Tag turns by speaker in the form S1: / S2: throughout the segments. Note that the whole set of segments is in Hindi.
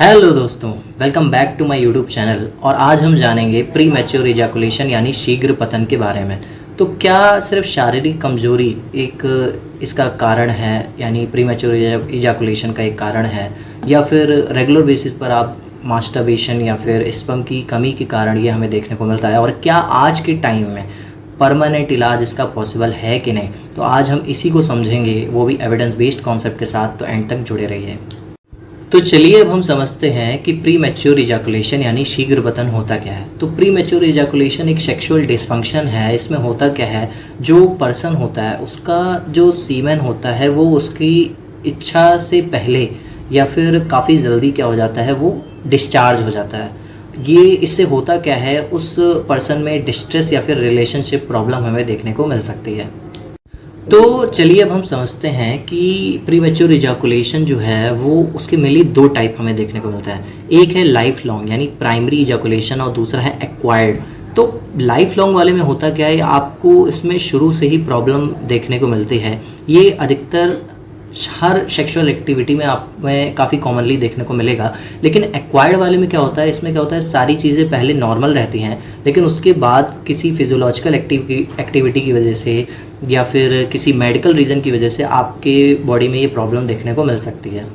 S1: हेलो दोस्तों, welcome back to my YouTube channel. और आज हम जानेंगे प्री मैच्योर इजैकुलेशन यानी शीघ्र पतन के बारे में। तो क्या सिर्फ शारीरिक कमजोरी एक इसका कारण है, यानी प्री मैच्योर इजैकुलेशन का एक कारण है, या फिर रेगुलर बेसिस पर आप मास्टरबेशन या फिर स्पर्म की कमी के कारण ये हमें देखने को मिलता है? और क्या आज के टाइम में परमानेंट इलाज इसका पॉसिबल है कि नहीं? तो आज हम इसी को समझेंगे, वो भी एविडेंस बेस्ड कॉन्सेप्ट के साथ। तो एंड तक जुड़े रहिए। तो चलिए अब हम समझते हैं कि प्री मैच्योर इजैकुलेशन यानी शीघ्र पतन होता क्या है। तो प्री मैच्योर इजैकुलेशन एक सेक्सुअल डिसफंक्शन है। इसमें होता क्या है, जो पर्सन होता है उसका जो सीमेन होता है वो उसकी इच्छा से पहले या फिर काफ़ी जल्दी क्या हो जाता है, वो डिस्चार्ज हो जाता है। ये इससे होता क्या है, उस पर्सन में डिस्ट्रेस या फिर रिलेशनशिप प्रॉब्लम हमें देखने को मिल सकती है। तो चलिए अब हम समझते हैं कि प्रीमेच्योर इजैकुलेशन जो है वो उसके मेनली दो टाइप हमें देखने को मिलता है। एक है लाइफ लॉन्ग यानी प्राइमरी इजैकुलेशन और दूसरा है एक्वायर्ड। तो लाइफ लॉन्ग वाले में होता क्या है, आपको इसमें शुरू से ही प्रॉब्लम देखने को मिलती है। ये अधिकतर हर सेक्सुअल एक्टिविटी में आप में काफ़ी कॉमनली देखने को मिलेगा। लेकिन एक्वायर्ड वाले में क्या होता है, इसमें क्या होता है, सारी चीज़ें पहले नॉर्मल रहती हैं, लेकिन उसके बाद किसी फिजियोलॉजिकल एक्टिविटी की वजह से या फिर किसी मेडिकल रीज़न की वजह से आपके बॉडी में ये प्रॉब्लम देखने को मिल सकती है।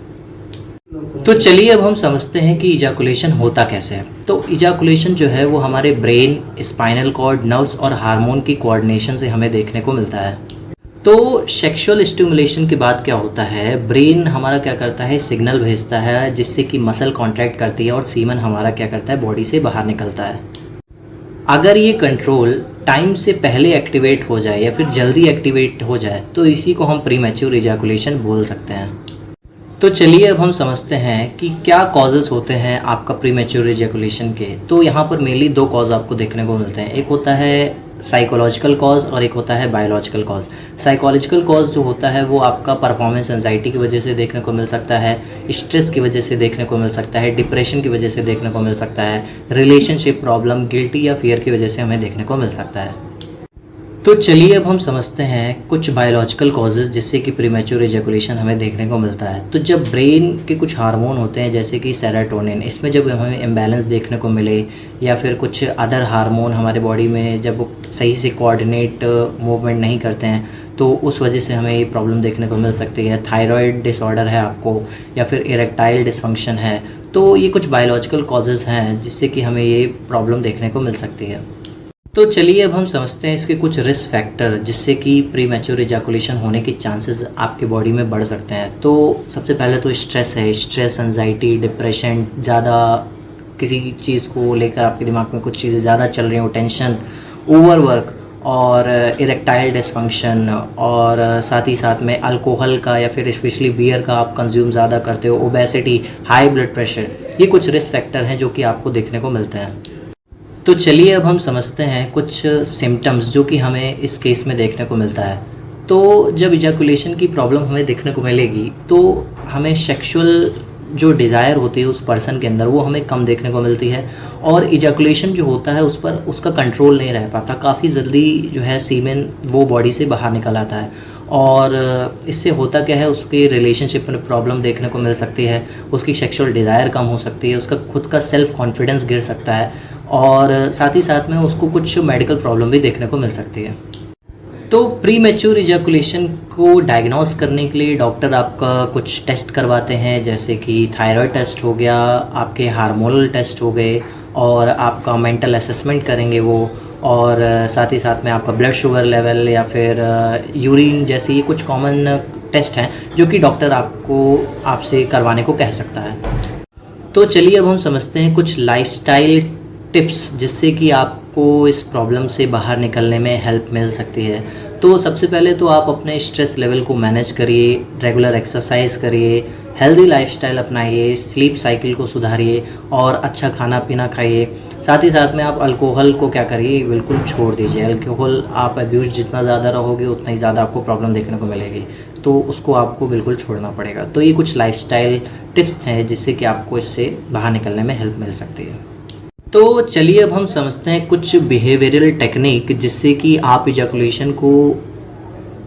S1: तो चलिए अब हम समझते हैं कि इजैकुलेशन होता कैसे है। तो इजैकुलेशन जो है वो हमारे ब्रेन, स्पाइनल कॉर्ड, नर्व्स और हार्मोन की कोऑर्डिनेशन से हमें देखने को मिलता है। तो सेक्सुअल स्टिमुलेशन के बाद क्या होता है, ब्रेन हमारा क्या करता है, सिग्नल भेजता है जिससे कि मसल कॉन्ट्रैक्ट करती है और सीमन हमारा क्या करता है, बॉडी से बाहर निकलता है। अगर ये कंट्रोल टाइम से पहले एक्टिवेट हो जाए या फिर जल्दी एक्टिवेट हो जाए तो इसी को हम प्रीमैच्योर इजैकुलेशन बोल सकते हैं। तो चलिए अब हम समझते हैं कि क्या कॉजेज़ होते हैं आपका प्रीमैच्योर इजैकुलेशन के। तो यहाँ पर मेनली दो कॉज आपको देखने को मिलते हैं। एक होता है साइकोलॉजिकल कॉज और एक होता है बायोलॉजिकल कॉज। साइकोलॉजिकल कॉज जो होता है वो आपका परफॉर्मेंस एंजाइटी की वजह से देखने को मिल सकता है, स्ट्रेस की वजह से देखने को मिल सकता है, डिप्रेशन की वजह से देखने को मिल सकता है, रिलेशनशिप प्रॉब्लम, गिल्टी या फियर की वजह से हमें देखने को मिल सकता है। तो चलिए अब हम समझते हैं कुछ बायोलॉजिकल कॉजेज़ जिससे कि प्रीमैच्योर इजैकुलेशन हमें देखने को मिलता है। तो जब ब्रेन के कुछ हार्मोन होते हैं जैसे कि सेरोटोनिन, इसमें जब हमें इम्बैलेंस देखने को मिले या फिर कुछ अदर हार्मोन हमारे बॉडी में जब सही से कोऑर्डिनेट मूवमेंट नहीं करते हैं तो उस वजह से हमें ये प्रॉब्लम देखने को मिल सकती है। थायराइड डिसऑर्डर है आपको या फिर इरेक्टाइल डिसफंक्शन है, तो ये कुछ बायोलॉजिकल कॉजेज़ हैं जिससे कि हमें ये प्रॉब्लम देखने को मिल सकती है। तो चलिए अब हम समझते हैं इसके कुछ रिस्क फैक्टर जिससे कि प्रीमैच्योर इजैकुलेशन होने के चांसेस आपके बॉडी में बढ़ सकते हैं। तो सबसे पहले तो स्ट्रेस है। स्ट्रेस, एंजाइटी, डिप्रेशन, ज़्यादा किसी चीज़ को लेकर आपके दिमाग में कुछ चीज़ें ज़्यादा चल रही हो, टेंशन, ओवरवर्क और इरेक्टाइल डिसफंक्शन, और साथ ही साथ में अल्कोहल का या फिर स्पेशली बियर का आप कंज्यूम ज़्यादा करते हो, ओबेसिटी, हाई ब्लड प्रेशर, ये कुछ रिस्क फैक्टर हैं जो कि आपको देखने को मिलते हैं। तो चलिए अब हम समझते हैं कुछ सिम्टम्स जो कि हमें इस केस में देखने को मिलता है। तो जब इजैकुलेशन की प्रॉब्लम हमें देखने को मिलेगी तो हमें सेक्सुअल जो डिज़ायर होती है उस पर्सन के अंदर वो हमें कम देखने को मिलती है, और इजैकुलेशन जो होता है उस पर उसका कंट्रोल नहीं रह पाता। काफ़ी जल्दी जो है सीमेन वो बॉडी से बाहर निकल आता है, और इससे होता क्या है, उसके रिलेशनशिप में प्रॉब्लम देखने को मिल सकती है, उसकी सेक्सुअल डिज़ायर कम हो सकती है, उसका खुद का सेल्फ कॉन्फिडेंस गिर सकता है, और साथ ही साथ में उसको कुछ मेडिकल प्रॉब्लम भी देखने को मिल सकती है। तो प्री मैच्योर इजैकुलेशन को डायग्नोस करने के लिए डॉक्टर आपका कुछ टेस्ट करवाते हैं, जैसे कि थायराइड टेस्ट हो गया, आपके हार्मोनल टेस्ट हो गए, और आपका मेंटल असेसमेंट करेंगे वो, और साथ ही साथ में आपका ब्लड शुगर लेवल या फिर यूरिन जैसी कुछ कॉमन टेस्ट हैं जो कि डॉक्टर आपसे करवाने को कह सकता है। तो चलिए अब हम समझते हैं कुछ लाइफस्टाइल टिप्स जिससे कि आपको इस प्रॉब्लम से बाहर निकलने में हेल्प मिल सकती है। तो सबसे पहले तो आप अपने स्ट्रेस लेवल को मैनेज करिए, रेगुलर एक्सरसाइज करिए, हेल्दी लाइफस्टाइल अपनाइए, स्लीप साइकिल को सुधारिए और अच्छा खाना पीना खाइए। साथ ही साथ में आप अल्कोहल को क्या करिए, बिल्कुल छोड़ दीजिए। अल्कोहल आप अब्यूज़ जितना ज़्यादा रहोगे उतना ही ज़्यादा आपको प्रॉब्लम देखने को मिलेगी, तो उसको आपको बिल्कुल छोड़ना पड़ेगा। तो ये कुछ लाइफस्टाइल टिप्स हैं जिससे कि आपको इससे बाहर निकलने में हेल्प मिल सकती है। तो चलिए अब हम समझते हैं कुछ बिहेवियरल टेक्निक जिससे कि आप इजैकुलेशन को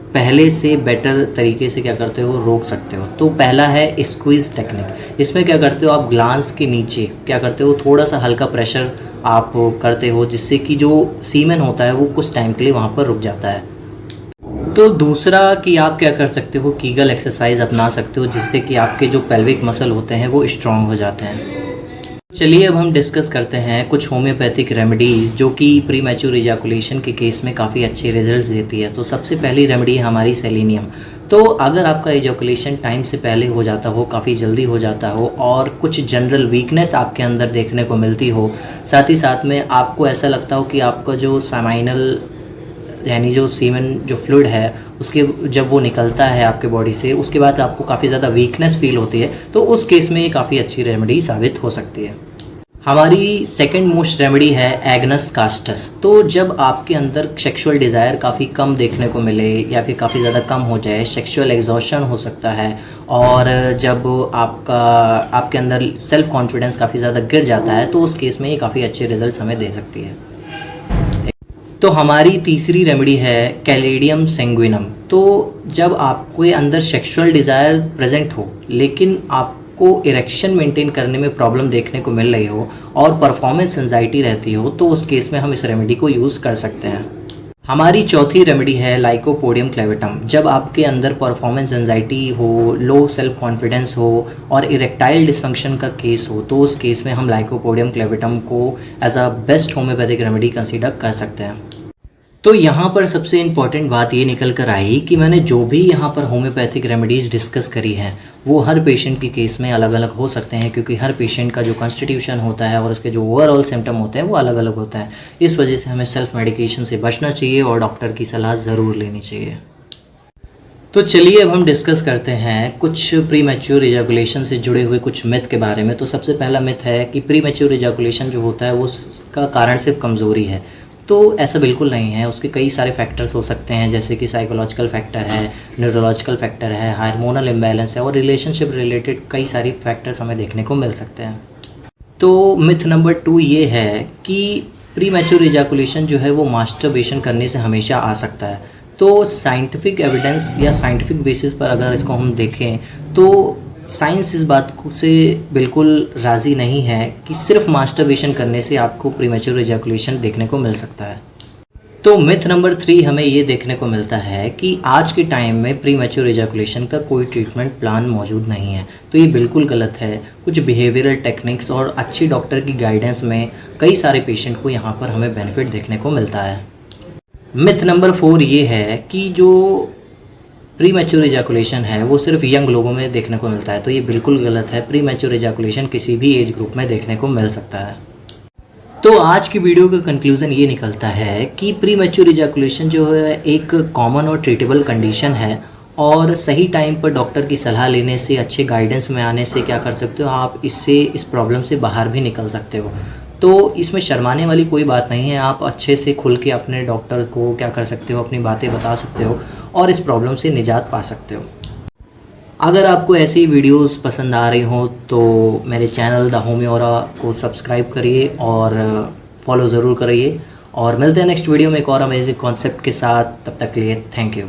S1: पहले से बेटर तरीके से क्या करते हो, रोक सकते हो। तो पहला है स्क्वीज़ टेक्निक। इसमें क्या करते हो, आप ग्लांस के नीचे क्या करते हो, थोड़ा सा हल्का प्रेशर आप करते हो, जिससे कि जो सीमेन होता है वो कुछ टाइम के लिए वहाँ पर रुक जाता है। तो दूसरा कि आप क्या कर सकते हो, कीगल एक्सरसाइज अपना सकते हो, जिससे कि आपके जो पेल्विक मसल होते हैं वो स्ट्रांग हो जाते हैं। चलिए अब हम डिस्कस करते हैं कुछ होम्योपैथिक रेमेडीज़ जो कि प्री मैच्योर इजैकुलेशन के केस में काफ़ी अच्छे रिजल्ट्स देती है। तो सबसे पहली रेमेडी है हमारी सेलेनियम। तो अगर आपका इजैकुलेशन टाइम से पहले हो जाता हो, काफ़ी जल्दी हो जाता हो और कुछ जनरल वीकनेस आपके अंदर देखने को मिलती हो, साथ ही साथ में आपको ऐसा लगता हो कि आपका जो सेमाइनल यानी जो सीमेन जो फ्लूइड है उसके जब वो निकलता है आपके बॉडी से, उसके बाद आपको काफ़ी ज़्यादा वीकनेस फील होती है, तो उस केस में ये काफ़ी अच्छी रेमेडी साबित हो सकती है। हमारी सेकंड मोस्ट रेमेडी है एग्नस कास्टस। तो जब आपके अंदर सेक्सुअल डिज़ायर काफ़ी कम देखने को मिले या फिर काफ़ी ज़्यादा कम हो जाए, सेक्सुअल एग्जॉशन हो सकता है, और जब आपके अंदर सेल्फ कॉन्फिडेंस काफ़ी ज़्यादा गिर जाता है, तो उस केस में ये काफ़ी अच्छे रिजल्ट्स हमें दे सकती है। तो हमारी तीसरी रेमेडी है कैलेडियम सैंग्विनम। तो जब आपके अंदर सेक्सुअल डिज़ायर प्रेजेंट हो लेकिन आपको इरेक्शन मेंटेन करने में प्रॉब्लम देखने को मिल रही हो और परफॉर्मेंस एंजाइटी रहती हो, तो उस केस में हम इस रेमेडी को यूज़ कर सकते हैं। हमारी चौथी रेमेडी है लाइकोपोडियम क्लेविटम। जब आपके अंदर परफॉर्मेंस एंजाइटी हो, लो सेल्फ कॉन्फिडेंस हो और इरेक्टाइल डिसफंक्शन का केस हो, तो उस केस में हम लाइकोपोडियम क्लेविटम को as a best homeopathic remedy consider कर सकते हैं। तो यहाँ पर सबसे इम्पॉर्टेंट बात ये निकल कर आई कि मैंने जो भी यहाँ पर होम्योपैथिक रेमेडीज़ डिस्कस करी हैं वो हर पेशेंट के केस में अलग अलग हो सकते हैं, क्योंकि हर पेशेंट का जो कॉन्स्टिट्यूशन होता है और उसके जो ओवरऑल सिम्टम होते हैं वो अलग अलग होता है। इस वजह से हमें सेल्फ मेडिकेशन से बचना चाहिए और डॉक्टर की सलाह ज़रूर लेनी चाहिए। तो चलिए अब हम डिस्कस करते हैं कुछ प्री मैच्योर इजैकुलेशन से जुड़े हुए कुछ मिथ के बारे में। तो सबसे पहला मिथ है कि प्री मैच्योर इजैकुलेशन जो होता है वो उसका कारण सिर्फ कमज़ोरी है। तो ऐसा बिल्कुल नहीं है। उसके कई सारे फैक्टर्स हो सकते हैं, जैसे कि साइकोलॉजिकल फैक्टर है, न्यूरोलॉजिकल फैक्टर है, हार्मोनल इम्बैलेंस है और रिलेशनशिप रिलेटेड कई सारी फैक्टर्स हमें देखने को मिल सकते हैं। तो मिथ नंबर 2 ये है कि प्री मैच्योर इजैकुलेशन जो है वो मास्टरबेशन करने से हमेशा आ सकता है। तो साइंटिफिक एविडेंस या साइंटिफिक बेसिस पर अगर इसको हम देखें तो साइंस इस बात से बिल्कुल राज़ी नहीं है कि सिर्फ मास्टरबेशन करने से आपको प्रीमैच्योर इजैकुलेशन देखने को मिल सकता है। तो मिथ नंबर 3 हमें ये देखने को मिलता है कि आज के टाइम में प्रीमैच्योर इजैकुलेशन का कोई ट्रीटमेंट प्लान मौजूद नहीं है। तो ये बिल्कुल गलत है। कुछ बिहेवियरल टेक्निक्स और अच्छी डॉक्टर की गाइडेंस में कई सारे पेशेंट को यहाँ पर हमें बेनिफिट देखने को मिलता है। मिथ नंबर 4 ये है कि जो प्री मैच्योर इजैकुलेशन है वो सिर्फ यंग लोगों में देखने को मिलता है। तो ये बिल्कुल गलत है। प्री मैच्योर इजैकुलेशन किसी भी एज ग्रुप में देखने को मिल सकता है। तो आज की वीडियो का कंक्लूज़न ये निकलता है कि प्री मैच्योर इजैकुलेशन जो है एक कॉमन और ट्रीटेबल कंडीशन है और सही टाइम पर डॉक्टर की सलाह लेने से, अच्छे गाइडेंस में आने से क्या कर सकते हो, आप इस प्रॉब्लम से बाहर भी निकल सकते हो। तो इसमें शर्माने वाली कोई बात नहीं है। आप अच्छे से खुल के अपने डॉक्टर को क्या कर सकते हो, अपनी बातें बता सकते हो और इस प्रॉब्लम से निजात पा सकते हो। अगर आपको ऐसी वीडियोस पसंद आ रही हो तो मेरे चैनल द होम्योरा को सब्सक्राइब करिए और फॉलो ज़रूर करिए और मिलते हैं नेक्स्ट वीडियो में एक और अमेजिंग कॉन्सेप्ट के साथ। तब तक के लिए थैंक यू।